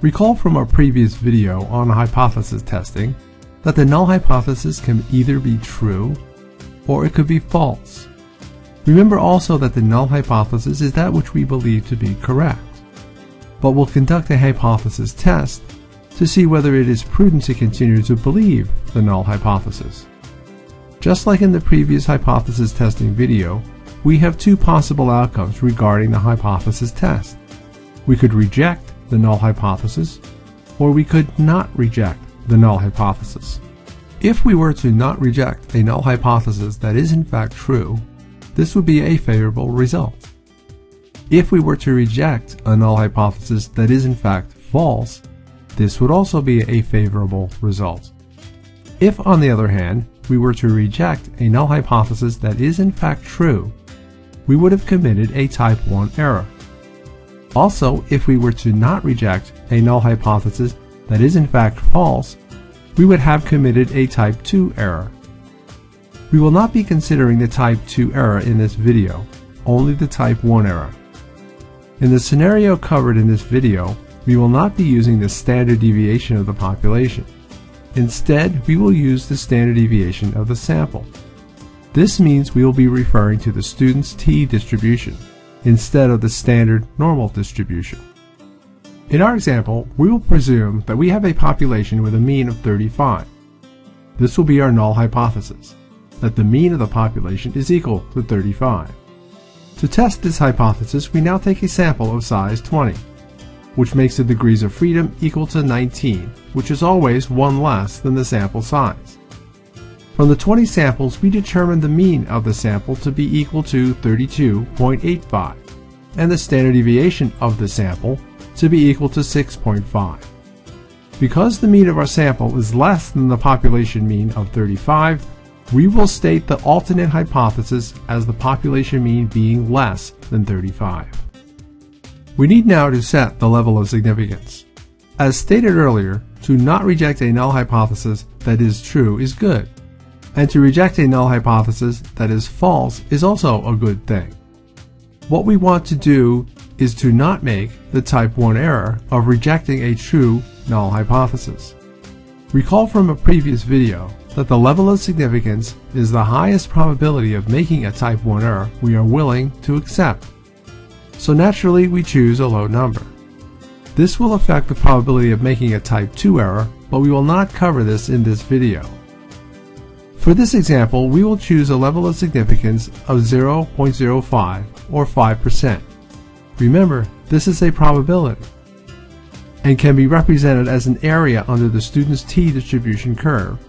Recall from our previous video on hypothesis testing that the null hypothesis can either be true or it could be false. Remember also that the null hypothesis is that which we believe to be correct. But we'll conduct a hypothesis test to see whether it is prudent to continue to believe the null hypothesis. Just like in the previous hypothesis testing video, we have two possible outcomes regarding the hypothesis test. We could reject the null hypothesis, or we could not reject the null hypothesis. If we were to not reject a null hypothesis that is in fact true, this would be a favorable result. If we were to reject a null hypothesis that is in fact false, this would also be a favorable result. If, on the other hand, we were to reject a null hypothesis that is in fact true, we would have committed a type 1 error. Also, if we were to not reject a null hypothesis that is in fact false, we would have committed a type 2 error. We will not be considering the type 2 error in this video, only the type 1 error. In the scenario covered in this video, we will not be using the standard deviation of the population. Instead, we will use the standard deviation of the sample. This means we will be referring to the student's t-distribution instead of the standard normal distribution. In our example, we will presume that we have a population with a mean of 35. This will be our null hypothesis, that the mean of the population is equal to 35. To test this hypothesis, we now take a sample of size 20, which makes the degrees of freedom equal to 19, which is always one less than the sample size. From the 20 samples, we determine the mean of the sample to be equal to 32.85, and the standard deviation of the sample to be equal to 6.5. Because the mean of our sample is less than the population mean of 35, we will state the alternate hypothesis as the population mean being less than 35. We need now to set the level of significance. As stated earlier, to not reject a null hypothesis that is true is good, and to reject a null hypothesis that is false is also a good thing. What we want to do is to not make the type 1 error of rejecting a true null hypothesis. Recall from a previous video that the level of significance is the highest probability of making a type 1 error we are willing to accept. So naturally we choose a low number. This will affect the probability of making a type 2 error, but we will not cover this in this video. For this example, we will choose a level of significance of 0.05 or 5%. Remember, this is a probability and can be represented as an area under the student's t-distribution curve,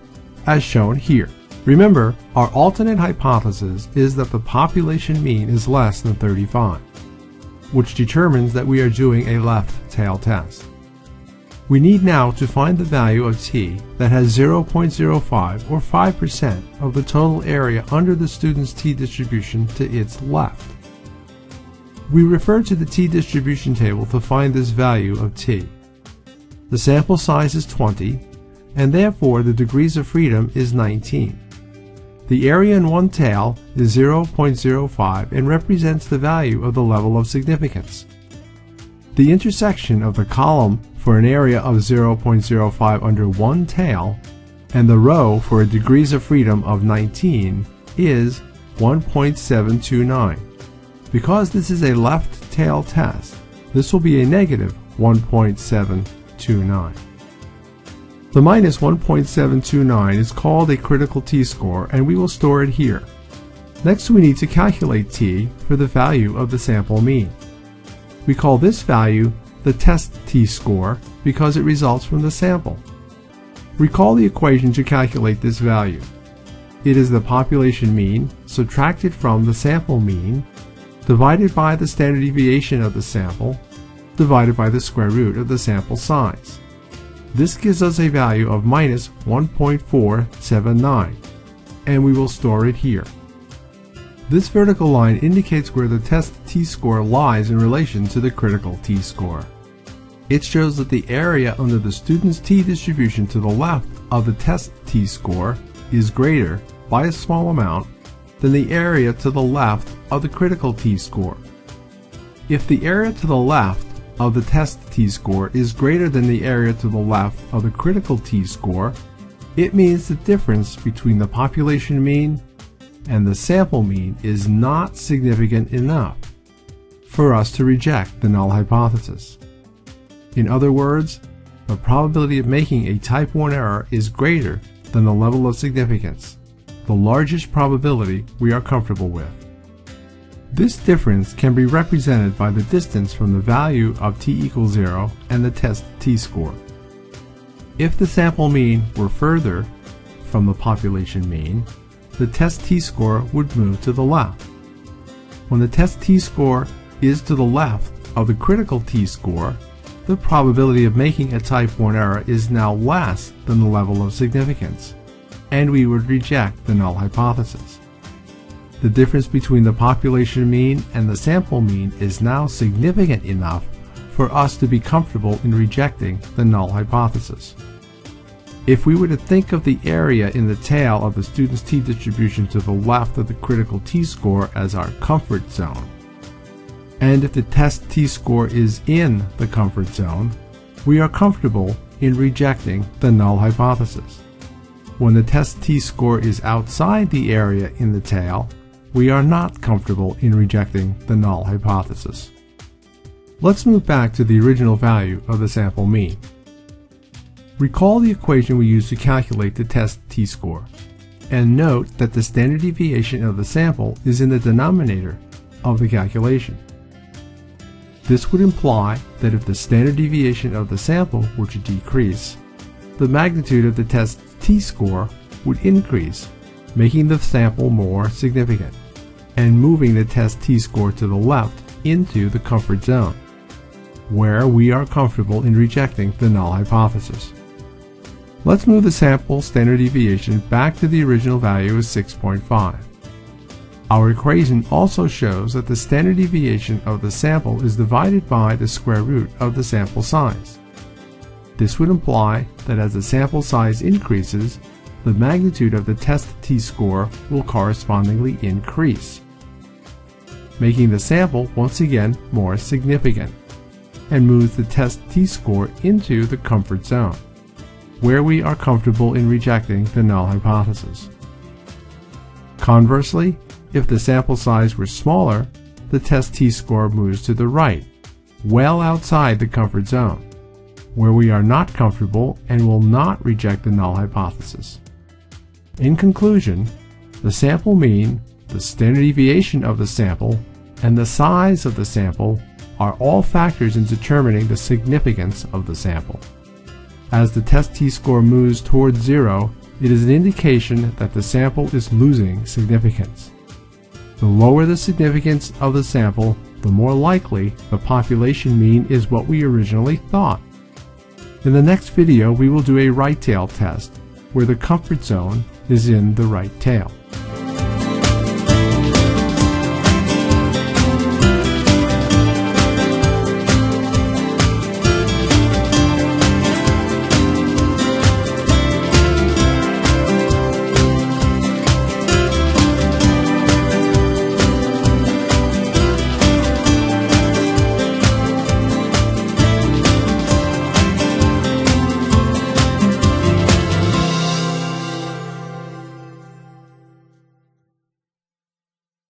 as shown here. Remember, our alternate hypothesis is that the population mean is less than 35, which determines that we are doing a left tail test. We need now to find the value of t that has 0.05 or 5% of the total area under the student's t-distribution to its left. We refer to the t-distribution table to find this value of t. The sample size is 20, and therefore the degrees of freedom is 19. The area in one tail is 0.05 and represents the value of the level of significance. The intersection of the column for an area of 0.05 under one tail and the row for a degrees of freedom of 19 is 1.729. Because this is a left tail test, this will be a negative 1.729. The minus 1.729 is called a critical t-score, and we will store it here. Next, we need to calculate t for the value of the sample mean. We call this value the test t-score because it results from the sample. Recall the equation to calculate this value. It is the population mean subtracted from the sample mean divided by the standard deviation of the sample divided by the square root of the sample size. This gives us a value of minus 1.479, and we will store it here. This vertical line indicates where the test t-score lies in relation to the critical t-score. It shows that the area under the student's t-distribution to the left of the test t-score is greater, by a small amount, than the area to the left of the critical t-score. If the area to the left of the test t-score is greater than the area to the left of the critical t-score, it means the difference between the population mean and the sample mean is not significant enough for us to reject the null hypothesis. In other words, the probability of making a type 1 error is greater than the level of significance, the largest probability we are comfortable with. This difference can be represented by the distance from the value of t equals 0 and the test t-score. If the sample mean were further from the population mean, the test t-score would move to the left. When the test t-score is to the left of the critical t-score, the probability of making a type 1 error is now less than the level of significance, and we would reject the null hypothesis. The difference between the population mean and the sample mean is now significant enough for us to be comfortable in rejecting the null hypothesis. If we were to think of the area in the tail of the student's t-distribution to the left of the critical t-score as our comfort zone, and if the test t-score is in the comfort zone, we are comfortable in rejecting the null hypothesis. When the test t-score is outside the area in the tail, we are not comfortable in rejecting the null hypothesis. Let's move back to the original value of the sample mean. Recall the equation we used to calculate the test t-score, and note that the standard deviation of the sample is in the denominator of the calculation. This would imply that if the standard deviation of the sample were to decrease, the magnitude of the test t-score would increase, making the sample more significant, and moving the test t-score to the left into the comfort zone, where we are comfortable in rejecting the null hypothesis. Let's move the sample standard deviation back to the original value of 6.5. Our equation also shows that the standard deviation of the sample is divided by the square root of the sample size. This would imply that as the sample size increases, the magnitude of the test t-score will correspondingly increase, making the sample once again more significant, and moves the test t-score into the comfort zone, where we are comfortable in rejecting the null hypothesis. Conversely, if the sample size were smaller, the test t-score moves to the right, well outside the comfort zone, where we are not comfortable and will not reject the null hypothesis. In conclusion, the sample mean, the standard deviation of the sample, and the size of the sample are all factors in determining the significance of the sample. As the test t-score moves towards 0, it is an indication that the sample is losing significance. The lower the significance of the sample, the more likely the population mean is what we originally thought. In the next video, we will do a right tail test, where the comfort zone is in the right tail.